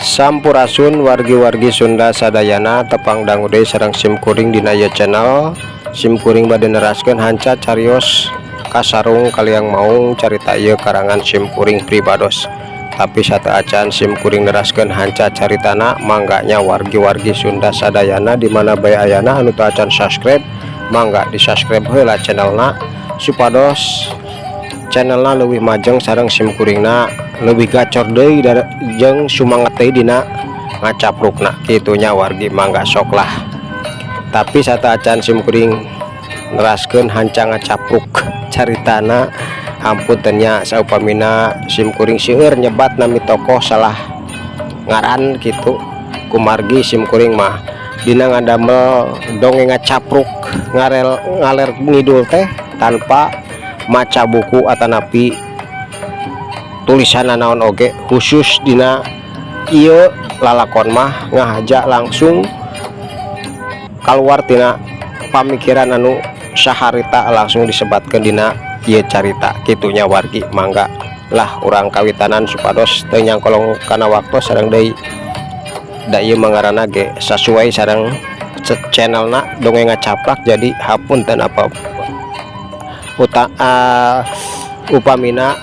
Sampurasun wargi-wargi Sunda sadayana tepang dangude sareng simkuring dina ieu channel. Simkuring bade neraskeun hanca carios kasarung kaliang maung carita ieu karangan simkuring pribados. Tapi satu acan simkuring neraskeun hanca caritana mangganya wargi-wargi Sunda sadayana dimana bae ayana anu teu acan subscribe mangga di subscribe heula channelna supados channelna leuwih majeng sareng simkuringna lebih gacor deui jeung sumanget deui dina ngacaprukna kitunya wargi mangga sok lah. Tapi sata acan simkuring neraskeun hanca ngacapruk caritana ampun nya saupamina simkuring seueur nyebat nami tokoh salah ngaran gitu kumargi simkuring mah dina ngandamel dongeng ngacapruk ngaler ngidul teh tanpa maca buku atanapi tulisan naon oge khusus dina ieu lalakon mah ngahaja langsung keluar tina pamikiran anu saharita langsung disebatkeun dina ieu carita kitunya wargi mangga lah urang kawitanan supados teu nyangkolong kana waktu sareng deui da ieu mangarana ge sesuai sareng channelna dongeng ngacaplak jadi hapunten apa upamina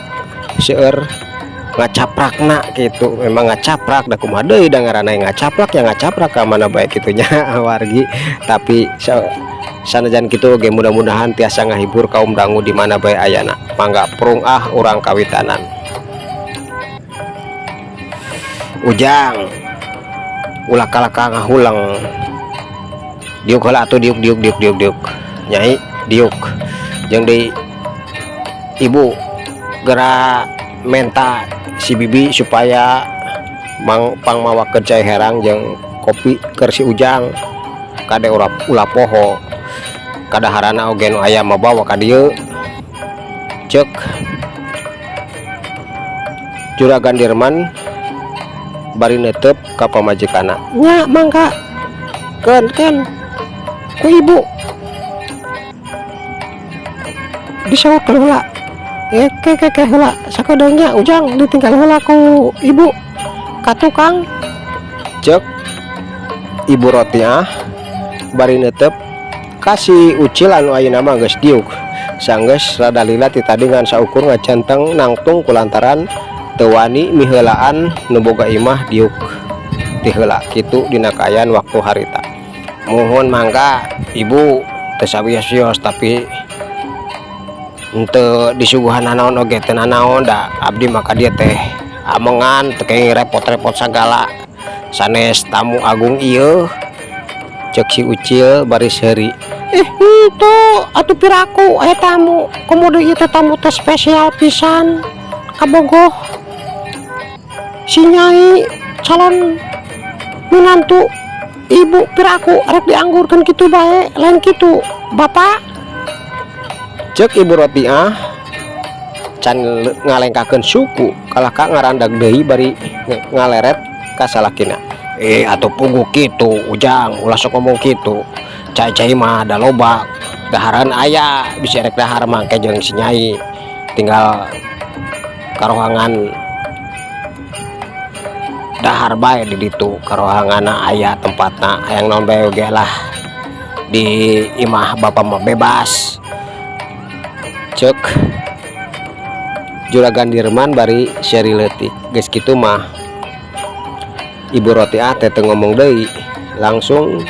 seueur ngacaprakna gitu memang ngacaprak da kumaha deui da ngaranna ngacaplak ya ngacaprak ka mana bae kitunya wargi. Tapi sanajan kitu ge mudah-mudahan tiasa ngahibur kaum dangu di mana bae ayana mangga prung urang kawitanan. Ujang ulah kalaka ngahulang diuk heula atuh diuk nyai diuk jeung deui ibu gerak menta si bibi supaya pangmawakeun cai herang jeung kopi keur si Ujang kade ulah poho kadaharana oge nu aya mabawa ka dieu ceuk Juragan Dirman bari neuteup ka pamajikanna nya mangga ken ku ibu disauk heula ke heula sakedeungnya Ujang ditinggal heula ku ibu ka tukang ceuk ibu Rotiah bari neuteup kasih ucil anu ayeuna mah geus diuk sanggeus rada lila ti tadi ngan saukur ngacanteng nangtung kulantaran teu wani miheulaan nu boga imah diuk ti heula kitu dina kaayaan waktu harita. Mohon mangga ibu teu sawios-wios tapi untuk disuguhan naon oge teu naon da abdi maka dia teh amengan teu kenging repot-repot sagala sanes tamu agung ieu ceuk si ucil bari seuri itu atuh piraku aya tamu komodo ieu teh tamu teh spesial pisan kabogoh si nyai calon minantu ibu piraku rek dianggurkeun kitu bae lain kitu bapak ceuk ibu Rotiah can ngalengkakeun suku kalaka ngarandag deui bari ngaleret ka salakina atuh pugu kitu Ujang ulah sok ngomong kitu cai-cai mah da loba daharan aya bisa rek dahar mangke jeung si nyai tinggal karohangan dahar bae di ditu karohanganna aya tempatna hayang naon bae oge lah di imah bapak mah bebas ceuk Juragan Dirman bari seri leutik geus kitu mah ibu Rotiah teh teu ngomong deui langsung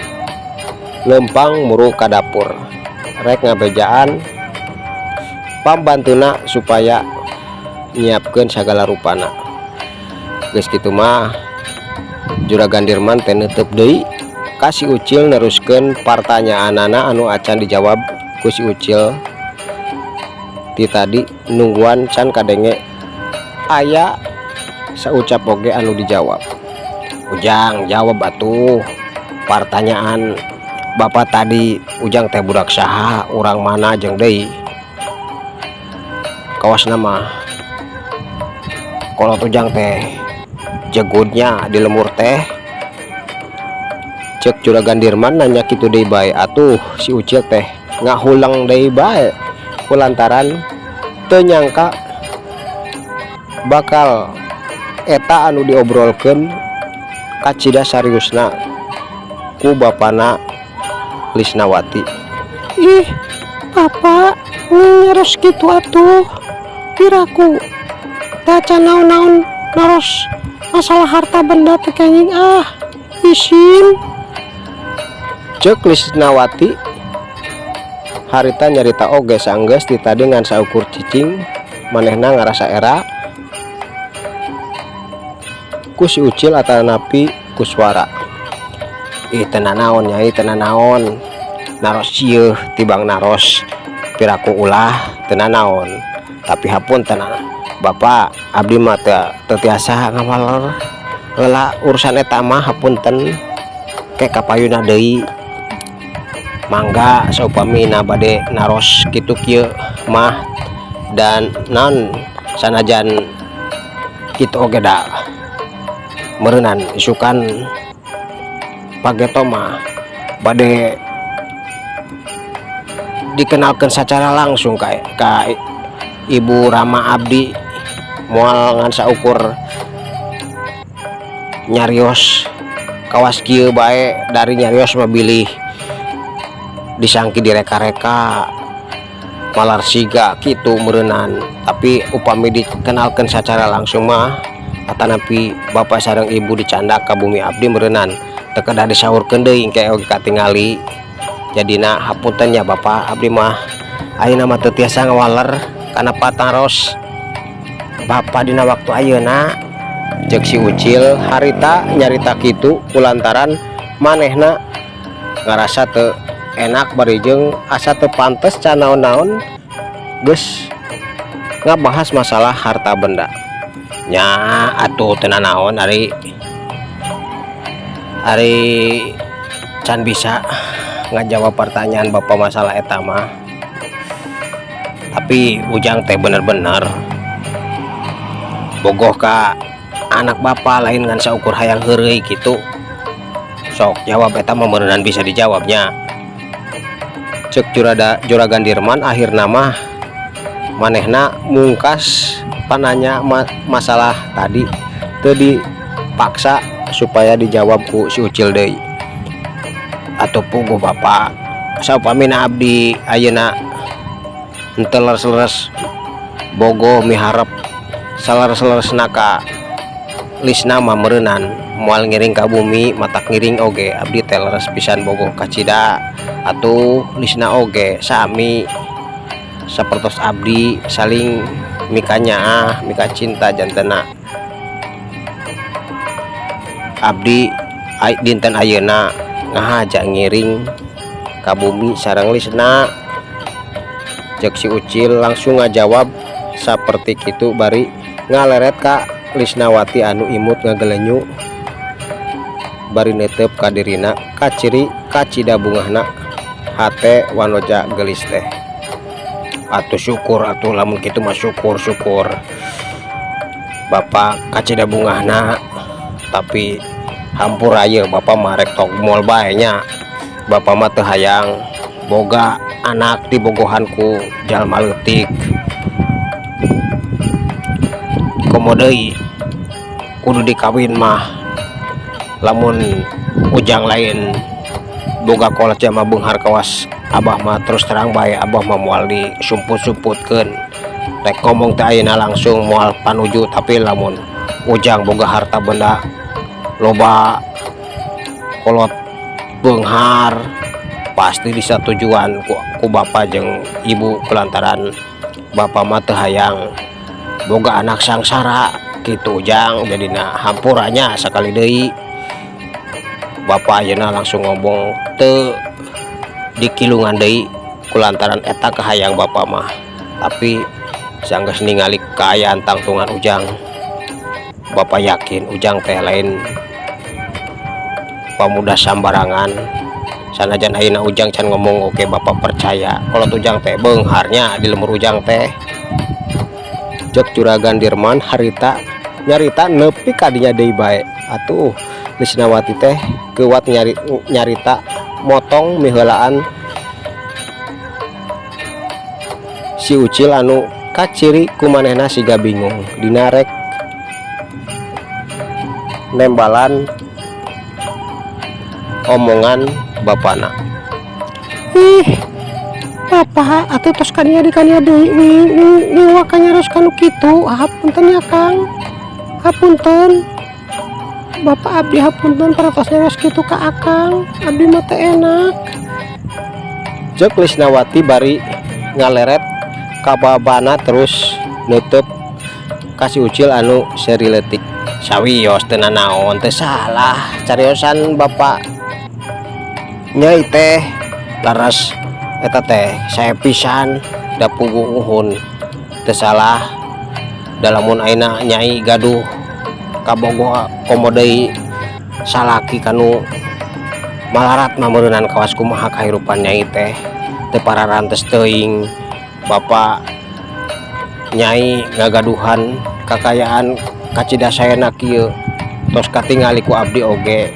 lempang muru ka dapur rek ngabejaan pambantuna supaya nyiapkeun sagala rupana. Geus kitu mah Juragan Dirman teh neutup deui ka si ucil neruskeun pertanyaanana anu acan dijawab ku si ucil ti tadi nungguan can kadenge aya saucap oge anu dijawab. Ujang jawab atuh pertanyaan bapak tadi. Ujang teh budak saha urang mana jeung deui kaosna mah kolot Ujang teh jegudnya di lemur teh ceuk Juragan Dirman nanya kitu deui bae atuh si ucil teh ngahulang deui bae kulantaran teu nyangka bakal eta anu diobrolkeun kacida seriusna ku bapana Lisnawati. Ih, Bapak nyeros gitu atuh. Kiraku taca naon-naon naros masalah harta benda teh kenging isin. Cek Lisnawati harita nyarita oge sanggeus ditadi ngan saukur cicing manehna ngarasa era ku si Ucil atanapi ku suara. Ih tenan naon nyai, tenan naon naros cieuh tibang naros piraku ulah tenan naon. Tapi hapun tenan Bapak, abdi mah teu tiasa ngamaler heula urusan eta mah hapunten ke kapayuna deui. Mangga saupamina bade naros kitu kieu mah dan naon sanajan kitu oge da meureunnan isukan pageto mah bade dikenalkan secara langsung ka Ibu Rama abdi moal ngan saukur nyarios kawas kieu bae dari nyarios mah bilih disangki direka-reka malar siga gitu meureunnan. Tapi upami dikenalkan secara langsung mah atanapi bapak sareng ibu dicandak ka bumi abdi meureunnan teu kedah disaurkeun deui engke oge katingali. Jadina hapunten ya bapak, abdi mah ayeuna mah teu tiasa ngawaler kana pataros bapak dina waktu ayeuna. Cek si Ucil harita nyarita kitu kulantaran manehna ngarasa teu enak bari jeung asa teu pantes can naon-naon geus ngabahas masalah harta benda. Nya atuh tenan naon ari can bisa ngajawab pertanyaan bapak masalah eta mah. Tapi ujang teh bener-bener bogoh ka anak bapak lain ngan saukur hayang heureuy gitu. Sok jawab eta mah meureunnan bisa dijawabnya. Cek Juragan Dirman akhirna mah manehna mungkas pananya masalah tadi teu dipaksa supaya dijawab ku si Ucil deui. Atuh puguh bapak, saupamina abdi ayeuna henteu leres-leres bogoh miharep saleres-leresna ka Lisna mah meureunnan moal ngiring ka bumi matak ngiring oge abdi teh leres pisan bogoh kacida. Atuh Lisna oge sami sapertos abdi saling mikanya mika cinta jantena. Abdi dinten ayeuna ngahaja ngiring ka bumi sareng Lisna. Cek si Ucil langsung ngajawab saperti kitu bari ngaleret ka Lisnawati anu imut ngagelenyu bari netep ka dirina kaciri kacida bungahna hate wanoja gelis teh. Atuh syukur atuh lamun kitu mah syukur bapak kacida bungahna. Tapi hampur ayeuna bapak mah rek tok moal bae nya. Bapak mah teu hayang boga anak di bogohanku jalma leutik. Komo deui kudu dikawin mah lamun ujang lain boga kolot jama beunghar kawas abah mah terus terang bae abah mah moal disumput-sumputkeun. Rek ngomong teh ayeuna langsung moal panuju. Tapi lamun ujang boga harta benda loba kolot beunghar pasti disatujuan ku bapak jeung ibu kulantaran bapak mah teu hayang boga anak sangsara kitu ujang. Jadina hampuranya sakali deui bapak ayeuna langsung ngomong teu dikilungan deui kulantaran eta kahayang bapak mah. Tapi sanggeus ningali kaayaan tangtungan ujang bapak yakin ujang teh lain pamuda sambarangan. Sanajan ayeuna ujang can ngomong oke bapak percaya kalau ujang teh beungharnya di lemur ujang teh. Cek Juragan Dirman harita nyarita nepi kadinya deui bae. Atuh Lisnawati teh keuat nyarita motong miheulaan si Ucil anu kaciri ku manehna siga bingung dina rek nembalan omongan bapana. Ih, bapak atuh tos kania deui wi wakanya ros kanu kitu. Hapunten ya Kang, hapunten bapak abdi, hapunten paratosna ros kitu ka akang, abdi mah teu enak. Cek Lisnawati bari ngaleret ka babana terus nutup kasih ucil anu seri leutik. Sawios teu nanaon teu salah cariosan bapak nyai teh laras eta teh saya pisan da puguhun teu salah dalamun ayeuna nyai gaduh kabogoh komo deui salaki kanu malarat mah meureunnan kawas kumaha kahirupan nyai teh teu pararantes teuing bapak nyai ngagaduhan kakayaan kacidasayana kieu tos katingali ku abdi oge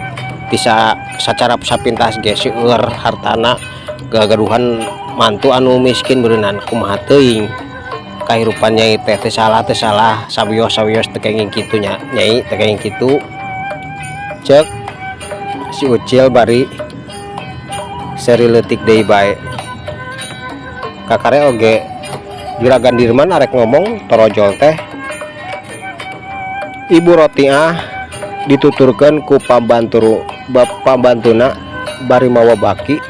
bisa sacara sapintas ge seueur hartana gagaduhan mantu anu miskin meureunnan kumaha teuing kahirupan nyai teh teu salah sawios teu kenging kitu nyai teu kenging kitu. Cek si Ucil bari seri leutik deui bae kakare oge Juragan Dirman arek ngomong torojol teh Ibu Rotiah dituturkeun ku pambantuna bari mawa baki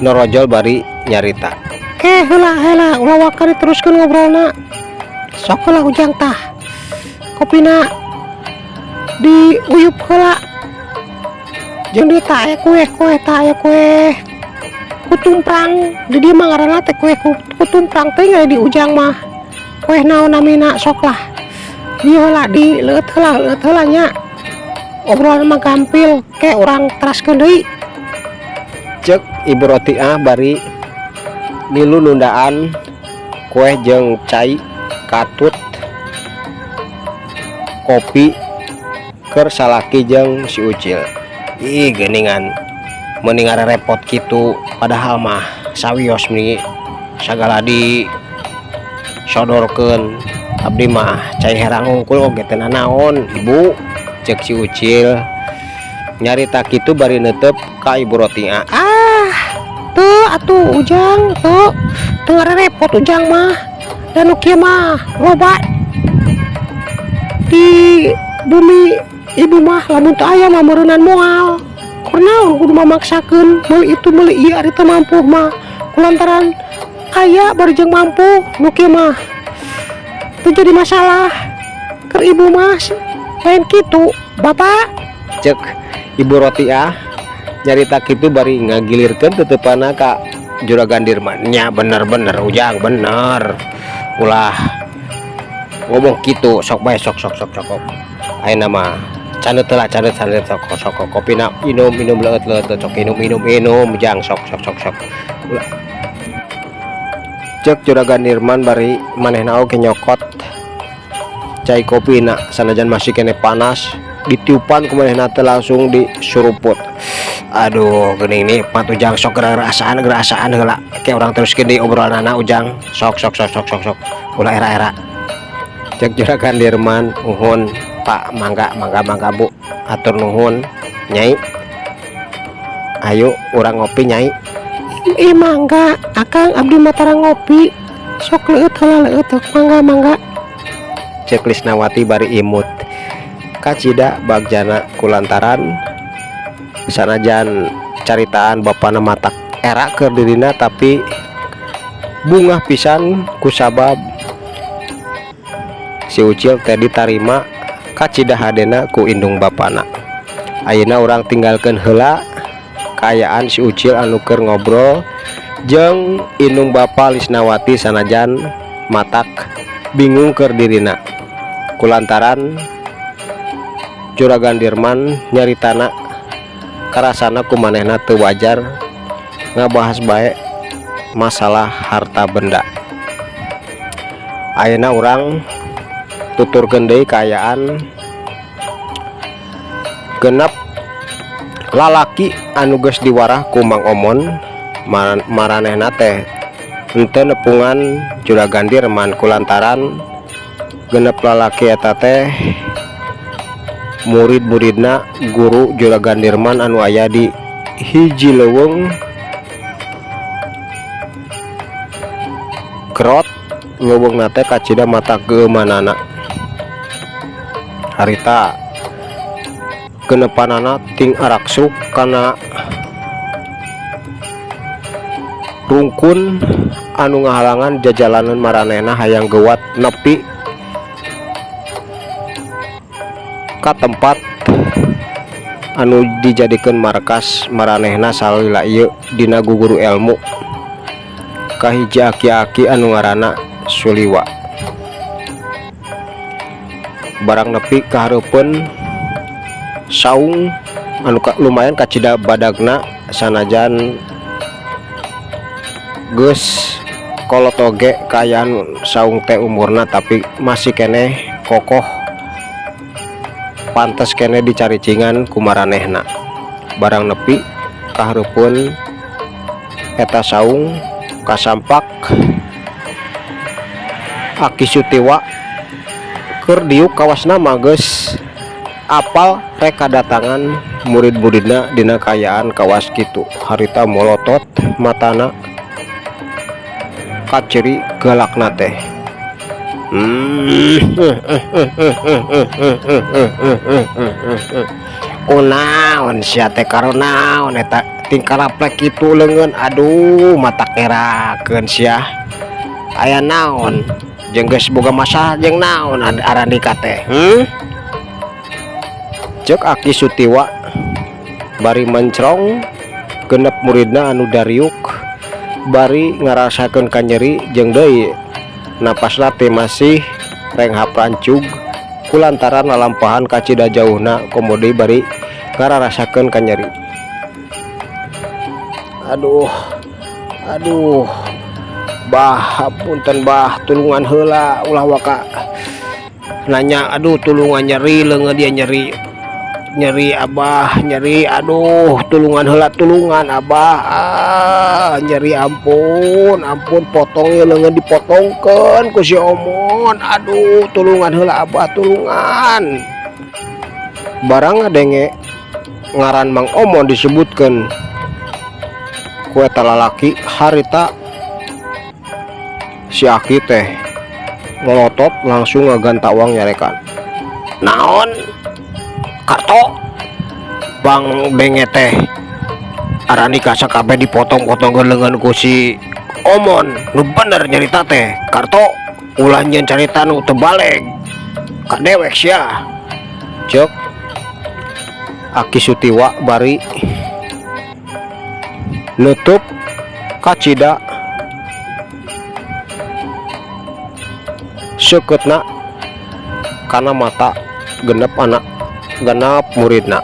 norojol bari nyarita. Heula ulah wakar diteruskeun ngobrolna. Sok heula ujang tah kopina diuyup heula jeung di tah aya kue tah aya kue kutumprang di dieu mah ngaranna teh kue kutumprang teh ngali di ujang mah kue naon namina sok lah dieu heula di leuet heula nya obrolan mah gampil ke urang teraskeun deui. Cek Ibu Rotiah bari milu nundaan kue jeung cai katut kopi keur salaki jeung si Ucil. Ih geuningan mending repot gitu padahal mah sawios nih sagala di sodorkeun abdi mah cai herang hungkul oge teu naon ibu, cek si Ucil nyarita kitu bari neuteup ka Ibu Rotiah. Tuh atuh ujang tuh repot ujang mah dan nu kieu mah loba di bumi ibu mah lamun teu aya mah meureunnan moal kurnaon kudu mamaksakeun meuli itu meuli ieu ari teu mampu mah kulantaran aya bari jeung mampu nu kieu mah teu jadi masalah keur ibu mah lain kitu bapak, cek Ibu Rotiah nyarita kitu bari ngagilirkeun teteupana ka Juragan Dirman. Nya bener ujang bener ulah ngomong kitu sok bae sok ayeuna mah caneut heula caneut sok kopina minum leuet sok minum ujang sok ulah. Cek Juragan Dirman bari manehna oge nyokot cai kopina sanajan masih kene panas ditiupan ku manehna teh langsung disuruput. Aduh geuning nikmat ujang sok gerasaan heula ke urang teruskeun di obrolanna ujang sok ulah era cek Juragan Dirman. Nuhun Pak, mangga Bu, atur nuhun Nyai, ayo urang ngopi Nyai. Mangga akang abdi mah ngopi sok leueut heula mangga. Cek Lisnawati bari imut kacida bagjana kulantaran sanajan caritaan bapana matak era keur dirina tapi bungah pisan kusabab si Ucil teh ditarima kacida hadena ku indung bapana. Ayeuna urang tinggalkeun heula kaayaan si Ucil anu keur ngobrol jeung indung bapa Lisnawati sanajan matak bingung keur dirina kulantaran Juragan Dirman nyaritana karasana kumanehna teu wajar ngabahas bae masalah harta benda. Ayeuna urang tuturkeun deui kaayaan genep lalaki anu geus diwarah ku Mang Omon maranehna teh henteu nepungan Juragan Dirman kulantaran genep lalaki eta teh murid-muridna guru Juragan Dirman anu aya di hiji leuweung Krot leuweungna teh kacida mata geumanana. Harita genepanana ting araksuk kana rungkun anu ngahalangan jajalanan maranehna hayang gewat nepi ka tempat anu dijadikeun markas maranehna salila ieu dina guguru ilmu kahiji aki-aki anu ngaranna Suliwa. Barang nepi ka hareupeun saung anu lumayan kacida badagna sanajan geus kolot oge kaayaan saung teh umurna tapi masih keneh kokoh pantes keneh dicaricingan ku maranehna. Barang nepi ka hareupeun eta saung kasampak Aki Sutiwa keur diuk kawasna mah geus apal rek kadatangan murid-muridna dina kaayaan kawas kitu. Harita molotot matana kaciri galakna teh. Kunaon sia teh karonaon eta tingkaraplek kitu leungeun. Aduh mata kerakeun sia aya naon jeung geus boga masalah jeung naon Arandika teh. Ceuk Aki Sutiwa bari mencrong genep muridna anu dariuk bari ngarasakeun kanyeri jeung deui napasna teh masih reng haprancug kulantaran lalampahan kacida jauhna komodi bari ngarasakeun kanyeri. Aduh bah punten bah tulungan heula ulah waka nanya. Aduh tulungan nyeri leungeun dia nyeri abah nyeri. Aduh tulungan heula tulungan abah nyeri ampun potong leungeun dipotongkeun ku si Omon. Aduh tulungan heula abah tulungan. Barang ngadenge ngaran Mang Omon disebutkeun ku eta lalaki harita si Aki teh ngelotot langsung ngaganta uang nyarekan. Naon karto Bang Benge teh Arandika sakabeh dipotong-potongkeun leungeun ku si Omon. Nu bener nyarita teh karto ulah nyeun carita nu teu baleg ka dewek sia. Ceuk Aki Sutiwa bari nutup kacida seuketna kana mata genep muridna.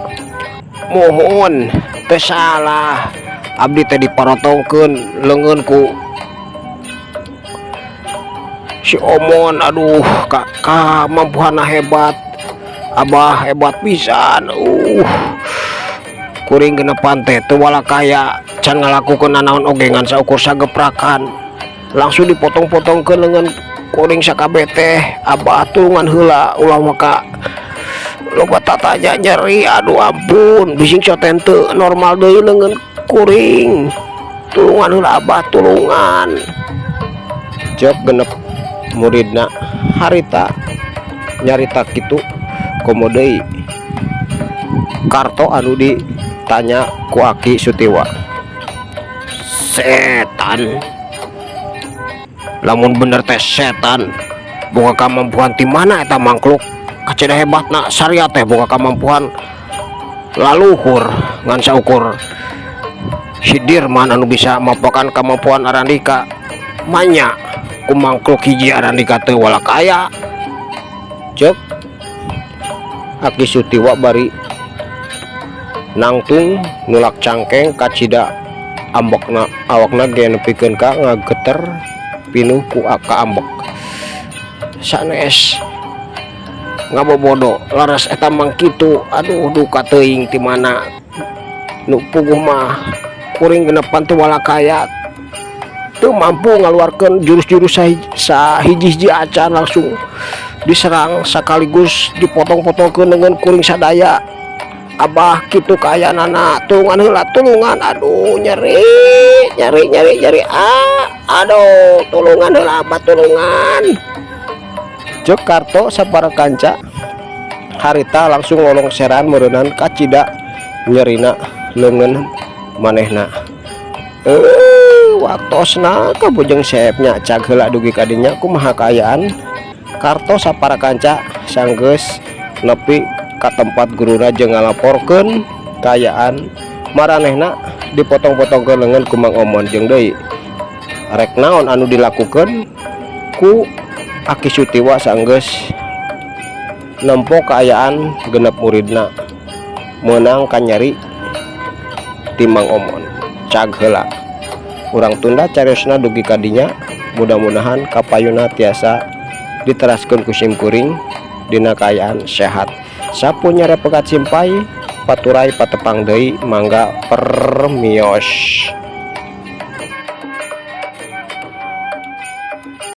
Mohon teu salah abdi teh diparotongkeun leungeun ku si Omon. Aduh kamampuhanna hebat abah hebat pisan. Kuring genepan teh teu wala kaya can ngalakukeun nanaon oge ngan saukur sageprakan langsung dipotong-potongkeun leungeun kuring sakabeh teh. Abah tulungan heula ulah maka loba tatanya nyeri. Aduh ampun bising soten teu normal deui leungeun kuring. Tulungan heula abah tulungan. Ceuk genep muridna harita nyarita kitu komo deui karto anu ditanya ku Aki Sutiwa. Setan lamun bener teh setan boga kamampuan ti mana eta mangkluk kacida hebatna saria teh boga kamampuan laluhur ngan saukur si Dirman anu bisa mapakan kemampuan Arandika manya ku mangkluk hiji Arandika teu wala kaya. Ceuk Aki Sutiwa bari nangtung nulak cangkeng kacida ambekna awakna ge nepikeun ka ngageter pinuh ku ka ambek sanes ngabobodo laras eta mang kitu. Aduh duka teuing ti mana nu puguh mah kuring genepan teu wala kaya teu mampu ngaluarkeun jurus-jurus sahiji-hiji acan langsung diserang sekaligus dipotong-potongkeun dengan kuring sadaya. Abah kitu kaya nana tulungan heula tulungan, aduh nyeri aduh tulungan heula abah tulungan. Cek Karto sapara kanca harita langsung lolongseran meureunnan kacida nyerina leungeun manehna. Waktosna kabujeng seepnya cag heula dugi kadinya kumaha kaayaan. Karto sapara kanca sanggeus nepi ka tempat guruna jeung ngalaporkeun kaayaan maranehna dipotong-potongkeun leungeun ku Mang Omon jeung deui rek naon anu dilakukeun ku Aki Sutiwa sanggeus nempo kaayaan genep muridna meunang kanyeri ti Mang Omon. Cag heula urang tunda cariosna dugi kadinya, mudah-mudahan kapayuna tiasa diteraskeun ku simkuring dina kaayaan sehat. Sapunya repegat simpai paturai patepang deui mangga permios.